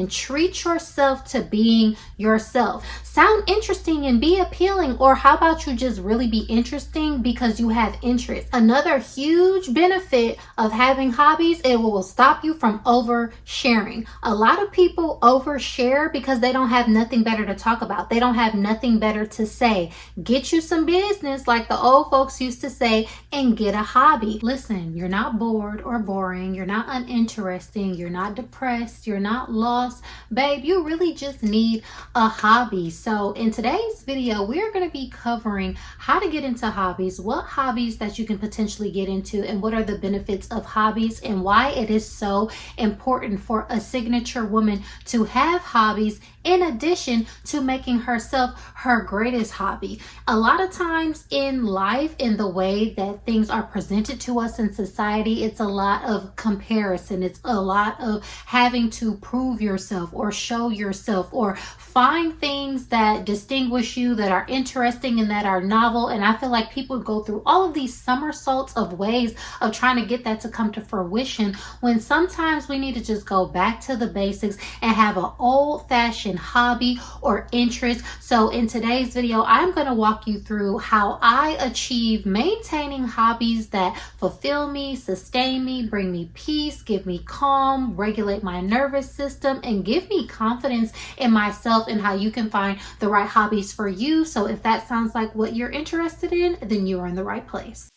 and treat yourself to being yourself. Sound interesting and be appealing, or how about you just really be interesting because you have interest? Another huge benefit of having hobbies, it will stop you from oversharing. A lot of people overshare because they don't have nothing better to talk about. They don't have nothing better to say. Get you some business, like the old folks used to say, and get a hobby. Listen, you're not bored or boring. You're not uninteresting. You're not depressed. You're not lost. Babe, you really just need a hobby. So in today's video, we're going to be covering how to get into hobbies, what hobbies that you can potentially get into, and what are the benefits of hobbies, and why it is so important for a signature woman to have hobbies in addition to making herself her greatest hobby. A lot of times in life, in the way that things are presented to us in society, it's a lot of comparison. It's a lot of having to prove yourself or show yourself or find things that distinguish you, that are interesting and that are novel. And I feel like people go through all of these somersaults of ways of trying to get that to come to fruition, when sometimes we need to just go back to the basics and have an old-fashioned hobby or interest. So in today's video, I'm going to walk you through how I achieve maintaining hobbies that fulfill me, sustain me, bring me peace, give me calm, regulate my nervous system, and give me confidence in myself, and how you can find the right hobbies for you. So if that sounds like what you're interested in, then you are in the right place.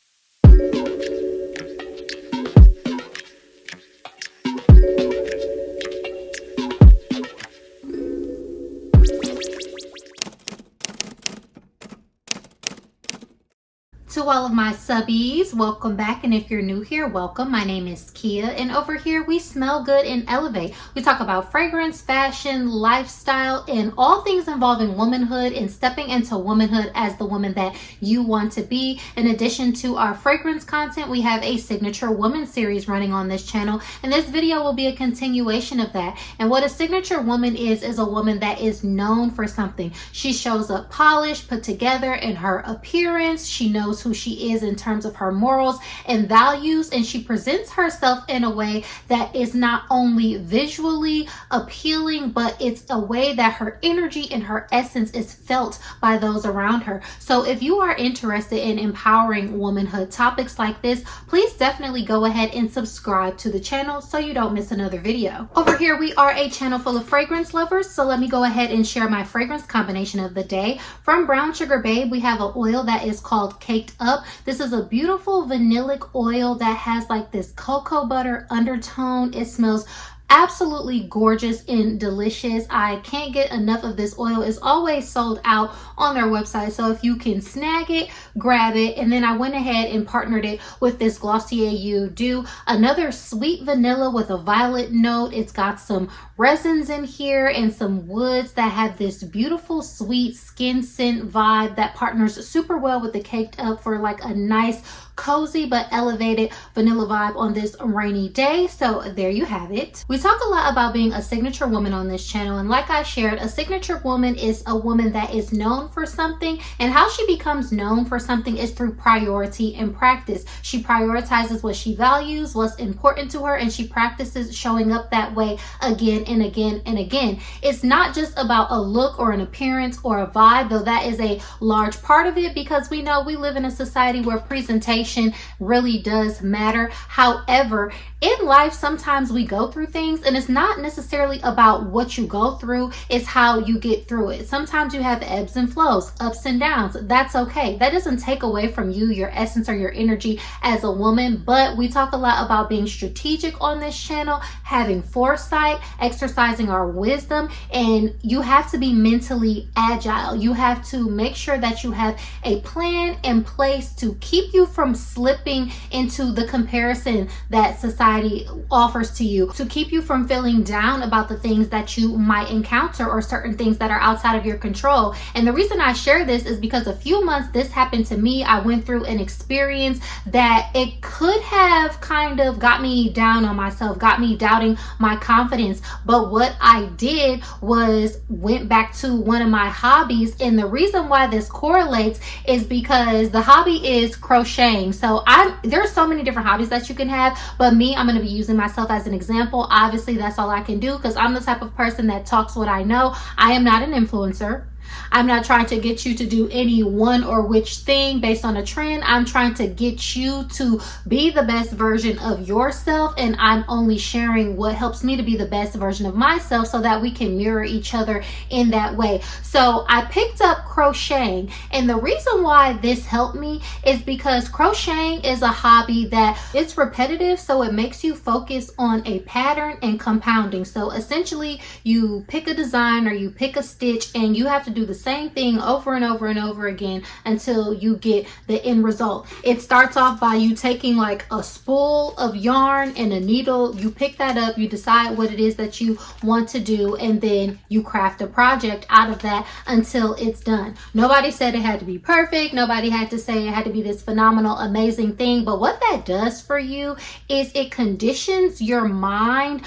To all of my subbies, welcome back. And if you're new here, welcome. My name is Kiya, and over here we smell good and elevate. We talk about fragrance, fashion, lifestyle, and all things involving womanhood and stepping into womanhood as the woman that you want to be. In addition to our fragrance content, we have a signature woman series running on this channel, and this video will be a continuation of that. And what a signature woman is a woman that is known for something. She shows up polished, put together in her appearance. She knows who she is in terms of her morals and values, and she presents herself in a way that is not only visually appealing, but it's a way that her energy and her essence is felt by those around her. So if you are interested in empowering womanhood topics like this, please definitely go ahead and subscribe to the channel so you don't miss another video. Over here we are a channel full of fragrance lovers, so let me go ahead and share my fragrance combination of the day. From Brown Sugar Babe, we have an oil that is called Caked Up. This is a beautiful vanillic oil that has like this cocoa butter undertone. It smells absolutely gorgeous and delicious. I can't get enough of this oil. It's always sold out on their website, so if you can snag it, grab it. And then I went ahead and partnered it with this Glossier Eau Dew, another sweet vanilla with a violet note. It's got some resins in here and some woods that have this beautiful sweet skin scent vibe that partners super well with the Caked Up for like a nice cozy but elevated vanilla vibe on this rainy day. So there you have it. We talk a lot about being a signature woman on this channel, and like I shared, a signature woman is a woman that is known for something, and how she becomes known for something is through priority and practice. She prioritizes what she values, what's important to her, and she practices showing up that way again and again and again. It's not just about a look or an appearance or a vibe, though that is a large part of it, because we know we live in a society where presentation really does matter. However, in life, sometimes we go through things, and it's not necessarily about what you go through, it's how you get through it. Sometimes you have ebbs and flows, ups and downs. That's okay. That doesn't take away from you, your essence, or your energy as a woman. But we talk a lot about being strategic on this channel, having foresight, exercising our wisdom, and you have to be mentally agile. You have to make sure that you have a plan in place to keep you from slipping into the comparison that society offers to you, to keep you from feeling down about the things that you might encounter or certain things that are outside of your control. And the reason I share this is because a few months this happened to me. I went through an experience that it could have kind of got me down on myself, got me doubting my confidence. But what I did was went back to one of my hobbies. And the reason why this correlates is because the hobby is crocheting. crocheting. So there's so many different hobbies that you can have, but me, I'm going to be using myself as an example. Obviously, that's all I can do because I'm the type of person that talks what I know. I am not an influencer. I'm not trying to get you to do any one or which thing based on a trend. I'm trying to get you to be the best version of yourself, and I'm only sharing what helps me to be the best version of myself so that we can mirror each other in that way. So I picked up crocheting, and the reason why this helped me is because crocheting is a hobby that it's repetitive, so it makes you focus on a pattern and compounding. So essentially, you pick a design or you pick a stitch, and you have to do the same thing over and over and over again until you get the end result. It starts off by you taking like a spool of yarn and a needle. You pick that up, you decide what it is that you want to do, and then you craft a project out of that until it's done. Nobody said it had to be perfect. Nobody had to say it had to be this phenomenal, amazing thing. But what that does for you is it conditions your mind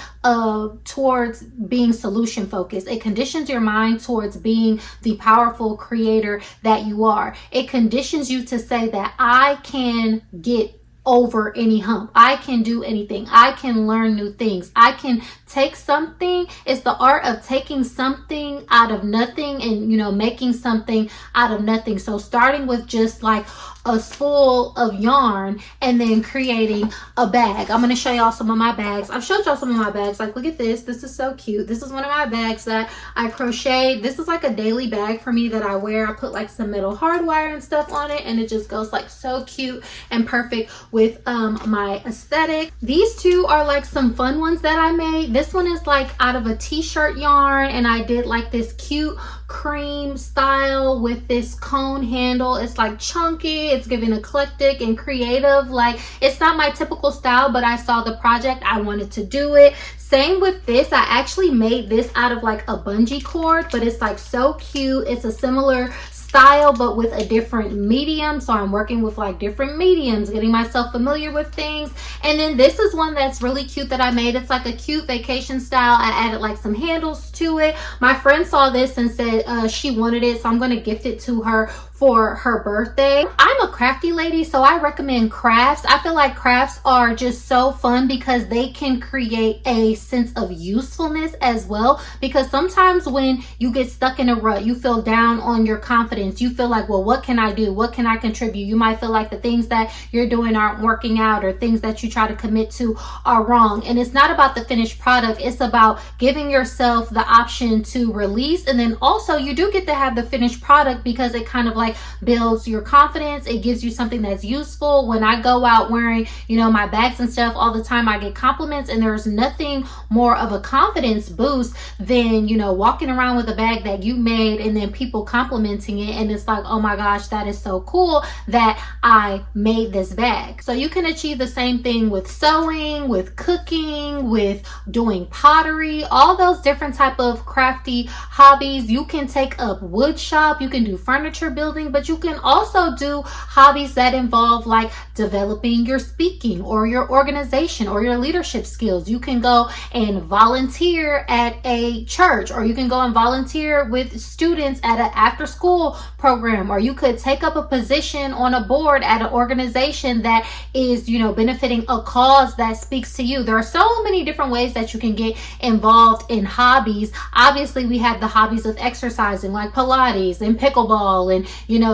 towards being solution focused. It conditions your mind towards being the powerful creator that you are. It conditions you to say that I can get over any hump. I can do anything. I can learn new things. I can take something. It's the art of taking something out of nothing and, making something out of nothing. So starting with just like a spool of yarn and then creating a bag. I'm going to show y'all some of my bags. I've showed y'all some of my bags. Like, look at this. This is so cute. This is one of my bags that I crocheted. This is like a daily bag for me that I wear. I put like some metal hardwire and stuff on it, and it just goes like so cute and perfect with my aesthetic. These two are like some fun ones that I made. This one is like out of a t-shirt yarn, and I did like this cute cream style with this cone handle. It's like chunky, it's giving eclectic and creative. Like, it's not my typical style, but I saw the project, I wanted to do it. Same with this. I actually made this out of like a bungee cord, but it's like so cute. It's a similar style but with a different medium, so I'm working with like different mediums, getting myself familiar with things. And then this is one that's really cute that I made. It's like a cute vacation style. I added like some handles to it. My friend saw this and said she wanted it, so I'm going to gift it to her for her birthday. I'm a crafty lady, so I recommend crafts. I feel like crafts are just so fun because they can create a sense of usefulness as well, because sometimes when you get stuck in a rut, you feel down on your confidence. You feel like, well, what can I do? What can I contribute? You might feel like the things that you're doing aren't working out, or things that you try to commit to are wrong. And it's not about the finished product. It's about giving yourself the option to release. And then also you do get to have the finished product because it kind of like builds your confidence. It gives you something that's useful. When I go out wearing, my bags and stuff all the time, I get compliments, and there's nothing more of a confidence boost than, walking around with a bag that you made and then people complimenting it. And it's like, oh my gosh, that is so cool that I made this bag. So you can achieve the same thing with sewing, with cooking, with doing pottery, all those different type of crafty hobbies. You can take up wood shop, you can do furniture building, but you can also do hobbies that involve like developing your speaking or your organization or your leadership skills. You can go and volunteer at a church, or you can go and volunteer with students at an after school program, or you could take up a position on a board at an organization that is, benefiting a cause that speaks to you. There are so many different ways that you can get involved in hobbies. Obviously, we have the hobbies of exercising like Pilates and pickleball and,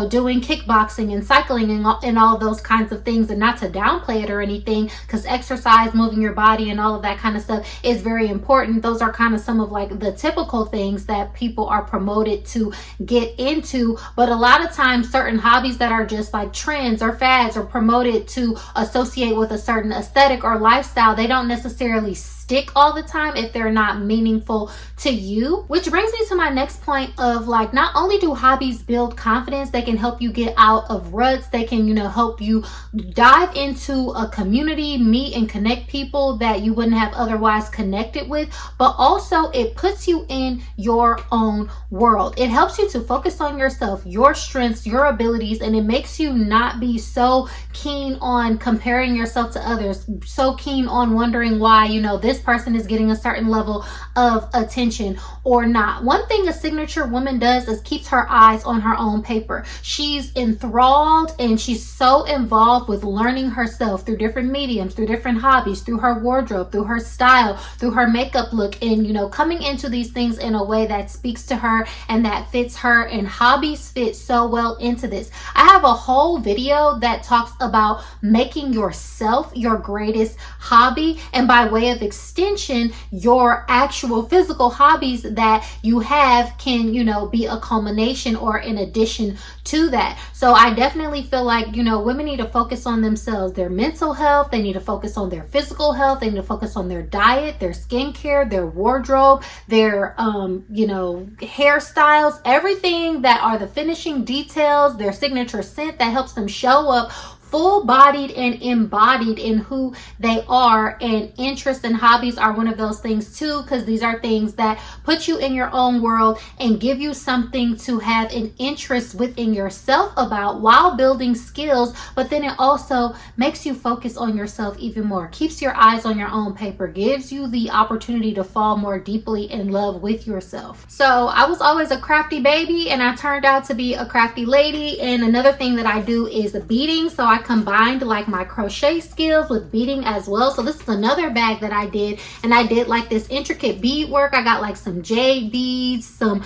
doing kickboxing and cycling and all those kinds of things. And not to downplay it or anything, because exercise, moving your body and all of that kind of stuff is very important. Those are kind of some of like the typical things that people are promoted to get into. But a lot of times certain hobbies that are just like trends or fads or promoted to associate with a certain aesthetic or lifestyle, they don't necessarily stick all the time if they're not meaningful to you. Which brings me to my next point of like, not only do hobbies build confidence, they can help you get out of ruts. They can, help you dive into a community, meet and connect people that you wouldn't have otherwise connected with, but also it puts you in your own world. It helps you to focus on yourself yourself, your strengths, your abilities, and it makes you not be so keen on comparing yourself to others, so keen on wondering why, this person is getting a certain level of attention or not. One thing a signature woman does is keeps her eyes on her own paper. She's enthralled and she's so involved with learning herself through different mediums, through different hobbies, through her wardrobe, through her style, through her makeup look, and coming into these things in a way that speaks to her and that fits her. And hobbies fit so well into this. I have a whole video that talks about making yourself your greatest hobby, and by way of extension, your actual physical hobbies that you have can be a culmination or in addition to that. So I definitely feel like women need to focus on themselves, their mental health. They need to focus on their physical health. They need to focus on their diet, their skincare, their wardrobe, their hairstyles, everything that are the finishing details, their signature scent that helps them show up full-bodied and embodied in who they are. And interests and hobbies are one of those things too, because these are things that put you in your own world and give you something to have an interest within yourself about while building skills. But then it also makes you focus on yourself even more, keeps your eyes on your own paper, gives you the opportunity to fall more deeply in love with yourself. So I was always a crafty baby and I turned out to be a crafty lady. And another thing that I do is beading. So I combined like my crochet skills with beading as well. So this is another bag that I did, and I did like this intricate bead work. I got like some jade beads, some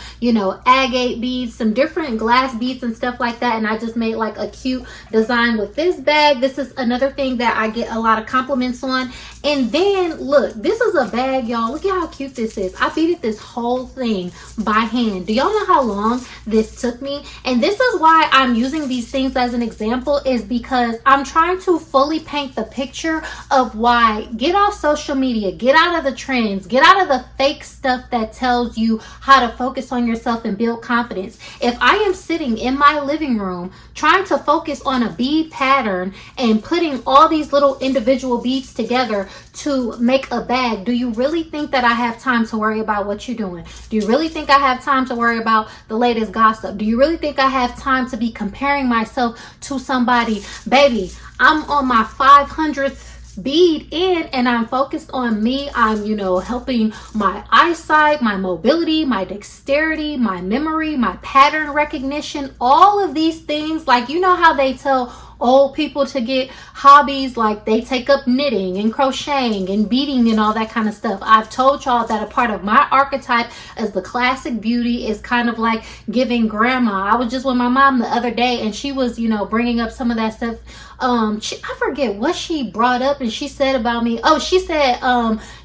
agate beads, some different glass beads and stuff like that, and I just made like a cute design with this bag. This is another thing that I get a lot of compliments on. And then look, this is a bag, y'all. Look at how cute this is. I beaded this whole thing by hand. Do y'all know how long this took me? And this is why I'm using these things as an example, is because I'm trying to fully paint the picture of why get off social media, get out of the trends, get out of the fake stuff that tells you how to focus on yourself and build confidence. If I am sitting in my living room trying to focus on a bead pattern and putting all these little individual beads together to make a bag, do you really think that I have time to worry about what you're doing? Do you really think I have time to worry about the latest gossip? Do you really think I have time to be comparing myself to somebody? Baby, I'm on my 500th bead in and I'm focused on me. I'm helping my eyesight, my mobility, my dexterity, my memory, my pattern recognition, all of these things. Like, how they tell old people to get hobbies, like they take up knitting and crocheting and beading and all that kind of stuff. I've told y'all that a part of my archetype as the classic beauty is kind of like giving grandma. I was just with my mom the other day and she was bringing up some of that stuff. I forget what she brought up and she said about me. Oh, she said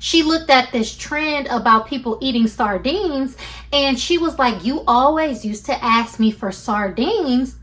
she looked at this trend about people eating sardines and she was like, you always used to ask me for sardines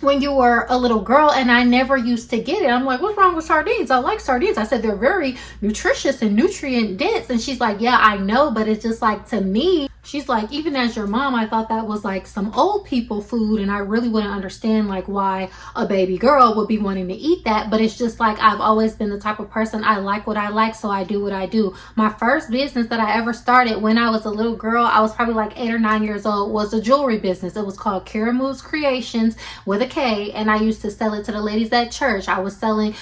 when you were a little girl and I never used to get it. I'm like, what's wrong with sardines? I like sardines. I said, they're very nutritious and nutrient dense. And she's like, yeah, I know, but it's just like, to me, she's like, even as your mom, I thought that was like some old people food and I really wouldn't understand like why a baby girl would be wanting to eat that. But it's just like, I've always been the type of person, I like what I like, so I do what I do. My first business that I ever started when I was a little girl, I was probably like 8 or 9 years old, was a jewelry business. It was called Karimu's Creations with a K, and I used to sell it to the ladies at church. I was selling,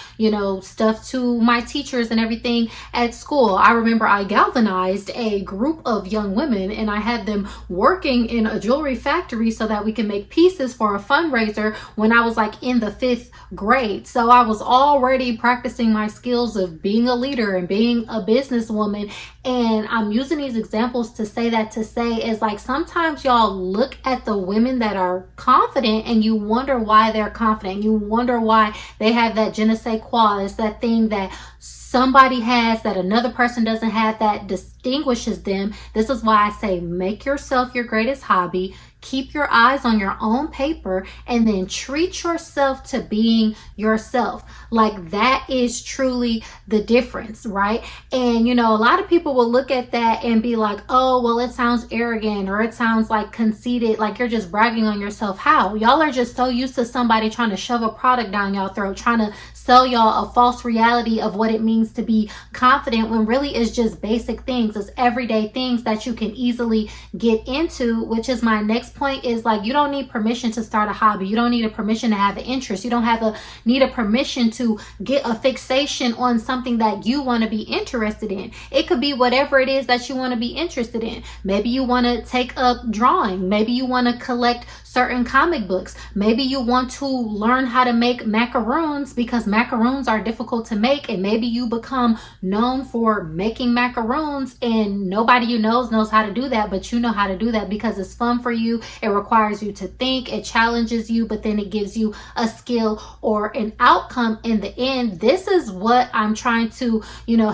stuff to my teachers and everything at school. I remember I galvanized a group of young women and I had them working in a jewelry factory so that we can make pieces for a fundraiser when I was like in the 5th grade. So I was already practicing my skills of being a leader and being a businesswoman. And I'm using these examples to say is like, sometimes y'all look at the women that are confident and you wonder why they're confident. You wonder why they have that je ne sais quoi. It's that thing that somebody has that another person doesn't have that distinguishes them. This is why I say make yourself your greatest hobby. Keep your eyes on your own paper and then treat yourself to being yourself. Like, that is truly the difference, right? And a lot of people will look at that and be like, oh, well, it sounds arrogant or it sounds like conceited, like you're just bragging on yourself. How? Y'all are just so used to somebody trying to shove a product down y'all throat, trying to sell y'all a false reality of what it means to be confident, when really it's just basic things. It's everyday things that you can easily get into, which is my next point, is like, you don't need permission to start a hobby. You don't need a permission to have an interest. You don't need a permission to get a fixation on something that you want to be interested in. It could be whatever it is that you want to be interested in. Maybe you want to take up drawing. Maybe you want to collect certain comic books. Maybe you want to learn how to make macaroons because macaroons are difficult to make, and maybe you become known for making macaroons and nobody you knows how to do that, but you know how to do that because it's fun for you. It requires you to think, it challenges you, but then it gives you a skill or an outcome in the end. This is what I'm trying to,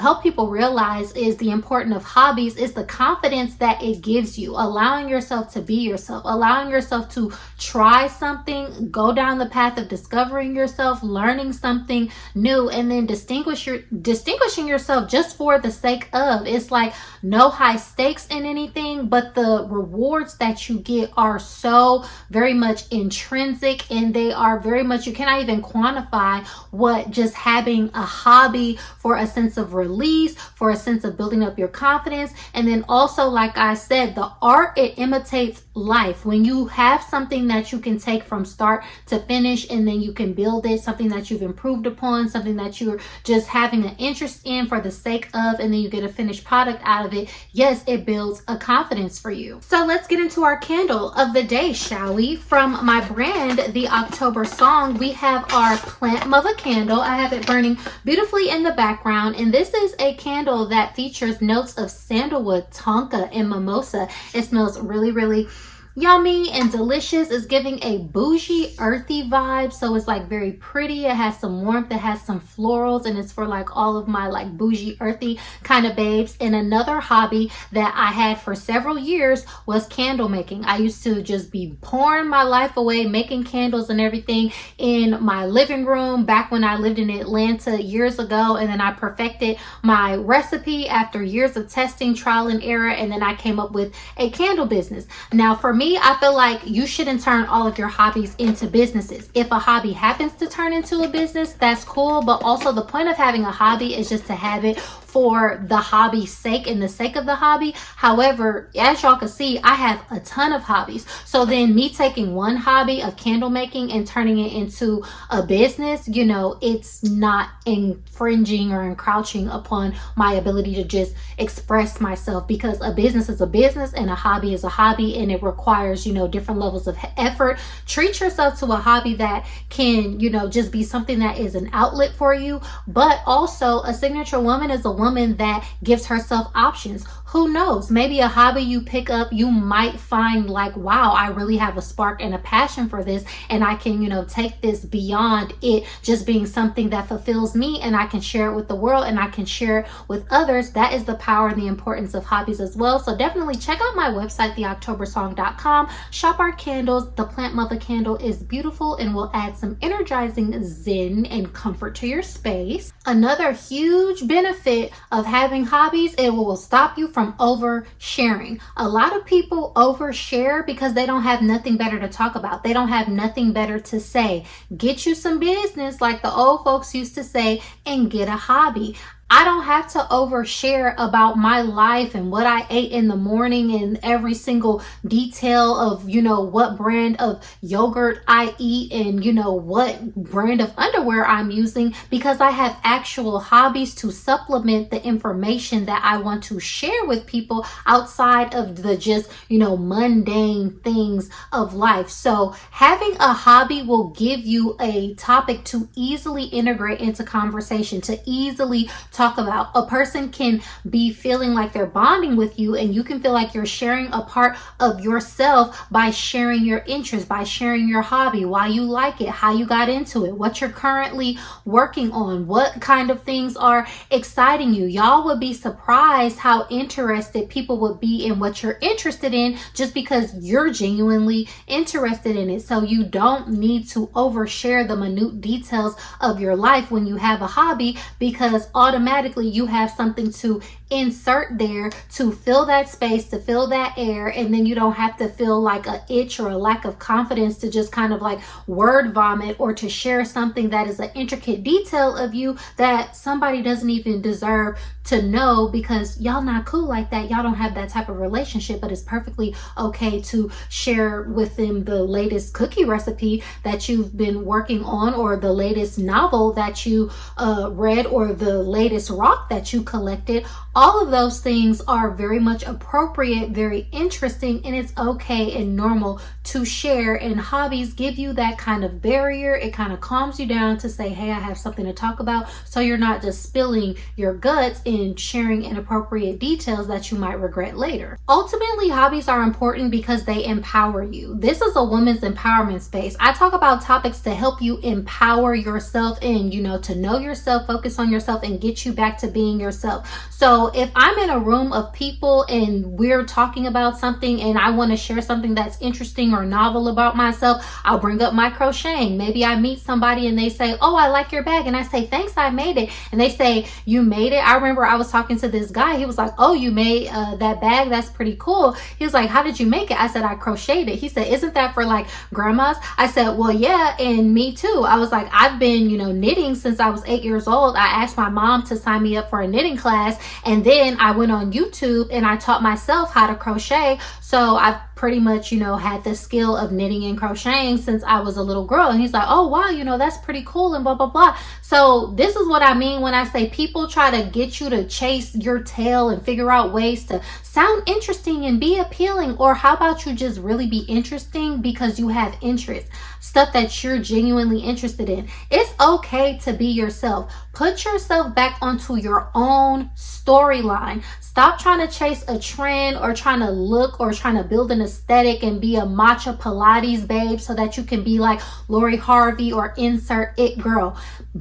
help people realize is the importance of hobbies, is the confidence that it gives you, allowing yourself to be yourself, allowing yourself to try something, go down the path of discovering yourself, learning something new, and then distinguishing yourself just for the sake of. It's like no high stakes in anything, but the rewards that you get are so very much intrinsic, and they are very much, you cannot even quantify what just having a hobby for a sense of release, for a sense of building up your confidence. And then also, like I said, the art, it imitates life. When you have something that you can take from start to finish, and then you can build it, something that you've improved upon, something that you're just having an interest in for the sake of, and then you get a finished product out of it. Yes, it builds a confidence for you. So let's get into our candle of the day, shall we? From my brand, The October Song, we have our Plant Mother candle. I have it burning beautifully in the background, and this is a candle that features notes of sandalwood, tonka, and mimosa. It smells really, really yummy and delicious. Is giving a bougie, earthy vibe. So it's like very pretty. It has some warmth. It has some florals, and it's for like all of my like bougie, earthy kind of babes. And another hobby that I had for several years was candle making. I used to just be pouring my life away making candles and everything in my living room back when I lived in Atlanta years ago. And then I perfected my recipe after years of testing, trial and error, and then I came up with a candle business. Now for me, I feel like you shouldn't turn all of your hobbies into businesses. If a hobby happens to turn into a business, that's cool. But also the point of having a hobby is just to have it for the hobby's sake and the sake of the hobby. However, as y'all can see, I have a ton of hobbies. So then me taking one hobby of candle making and turning it into a business, it's not infringing or encroaching upon my ability to just express myself, because a business is a business and a hobby is a hobby, and it requires, different levels of effort. Treat yourself to a hobby that can, just be something that is an outlet for you. But also, a signature woman is a woman that gives herself options. Who knows? Maybe a hobby you pick up, you might find like, wow, I really have a spark and a passion for this, and I can, take this beyond it just being something that fulfills me, and I can share it with the world, and I can share it with others. That is the power and the importance of hobbies as well. So definitely check out my website, theoctobersong.com. Shop our candles. The Plant Mother candle is beautiful and will add some energizing zen and comfort to your space. Another huge benefit of having hobbies, it will stop you from oversharing. A lot of people overshare because they don't have nothing better to talk about. They don't have nothing better to say. Get you some business, like the old folks used to say, and get a hobby. I don't have to overshare about my life and what I ate in the morning and every single detail of, what brand of yogurt I eat and, what brand of underwear I'm using, because I have actual hobbies to supplement the information that I want to share with people outside of the just, mundane things of life. So having a hobby will give you a topic to easily integrate into conversation, to easily talk about. A person can be feeling like they're bonding with you, and you can feel like you're sharing a part of yourself by sharing your interest, by sharing your hobby, why you like it, how you got into it, what you're currently working on, what kind of things are exciting you. Y'all would be surprised how interested people would be in what you're interested in just because you're genuinely interested in it. So you don't need to overshare the minute details of your life when you have a hobby, because automatically automatically you have something to insert there to fill that space, to fill that air, and then you don't have to feel like a itch or a lack of confidence to just kind of like word vomit or to share something that is an intricate detail of you that somebody doesn't even deserve to know, because y'all not cool like that. Y'all don't have that type of relationship. But it's perfectly okay to share with them the latest cookie recipe that you've been working on, or the latest novel that you read, or the latest rock that you collected. All of those things are very much appropriate, very interesting, and it's okay and normal to share. And hobbies give you that kind of barrier. It kind of calms you down to say, hey, I have something to talk about, so you're not just spilling your guts and sharing inappropriate details that you might regret later. Ultimately, hobbies are important because they empower you. This is a woman's empowerment space. I talk about topics to help you empower yourself and, to know yourself, focus on yourself, and get you back to being yourself. So if I'm in a room of people and we're talking about something and I want to share something that's interesting or novel about myself, I'll bring up my crocheting. Maybe I meet somebody and they say, oh, I like your bag. And I say, thanks, I made it. And they say, you made it? I remember I was talking to this guy. He was like, oh, you made that bag? That's pretty cool. He was like, how did you make it? I said, I crocheted it. He said, isn't that for like grandmas? I said, well, yeah, and me too. I was like, I've been, knitting since I was 8 years old. I asked my mom to sign me up for a knitting class, and then I went on YouTube and I taught myself how to crochet. So I've pretty much, had the skill of knitting and crocheting since I was a little girl. And he's like, oh, wow, that's pretty cool and blah, blah, blah. So this is what I mean when I say people try to get you to chase your tail and figure out ways to sound interesting and be appealing. Or how about you just really be interesting because you have interest, stuff that you're genuinely interested in. It's okay to be yourself. Put yourself back onto your own storyline. Stop trying to chase a trend or trying to look or trying to build an aesthetic and be a matcha Pilates babe so that you can be like Lori Harvey or insert it girl.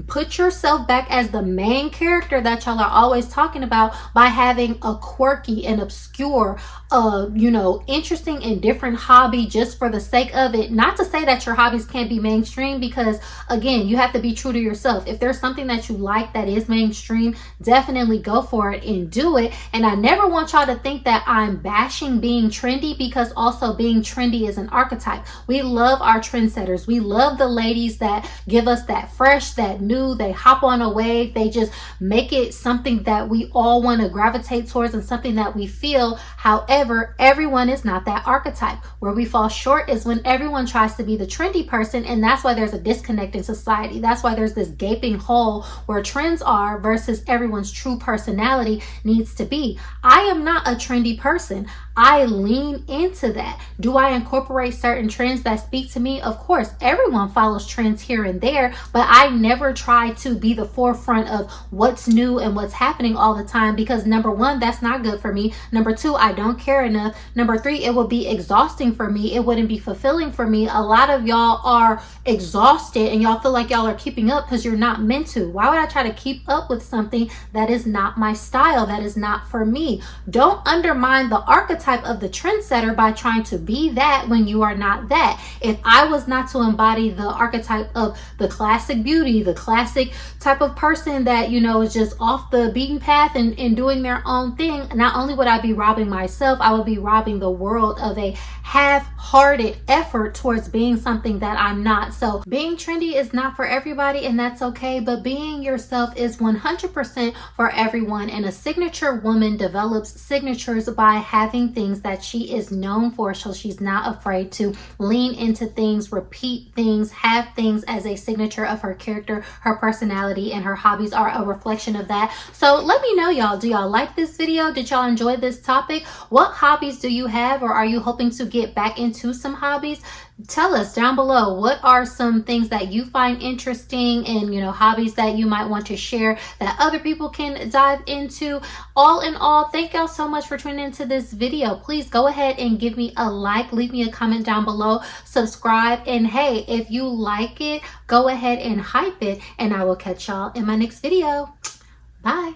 Put yourself back as the main character that y'all are always talking about by having a quirky and obscure, interesting and different hobby just for the sake of it. Not to say that your hobbies can't be mainstream, because again, you have to be true to yourself. If there's something that you like that is mainstream, definitely go for it and do it. And I never want y'all to think that I'm bashing being trendy, because also being trendy is an archetype. We love our trendsetters. We love the ladies that give us that fresh, that new, they hop on a wave, they just make it something that we all want to gravitate towards and something that we feel. However, everyone is not that archetype. Where we fall short is when everyone tries to be the trendy person, and that's why there's a disconnect in society. That's why there's this gaping hole where trends are versus everyone's true personality needs to be. I am not a trendy person. I lean into that. Do I incorporate certain trends that speak to me? Of course, everyone follows trends here and there, but I never try to be the forefront of what's new and what's happening all the time, because number one, that's not good for me. Number two, I don't care enough. Number three, it would be exhausting for me. It wouldn't be fulfilling for me. A lot of y'all are exhausted and y'all feel like y'all are keeping up because you're not meant to. Why would I try to keep up with something that is not my style, that is not for me? Don't undermine the archetype of the trendsetter by trying to be that when you are not that. If I was not to embody the archetype of the classic beauty, the classic type of person that, is just off the beaten path and doing their own thing, not only would I be robbing myself, I would be robbing the world of a half-hearted effort towards being something that I'm not. So being trendy is not for everybody, and that's okay, but being yourself is 100% for everyone. And a signature woman develops signatures by having things that she is known for, so she's not afraid to lean into things, repeat things, have things as a signature of her character. Her personality and her hobbies are a reflection of that. So let me know, y'all, do y'all like this video? Did y'all enjoy this topic? What hobbies do you have, or are you hoping to get back into some hobbies? Tell us down below, what are some things that you find interesting and hobbies that you might want to share that other people can dive into. All in all, thank y'all so much for tuning into this video. Please go ahead and give me a like, leave me a comment down below, subscribe, and hey, if you like it, go ahead and hype it, and I will catch y'all in my next video. Bye.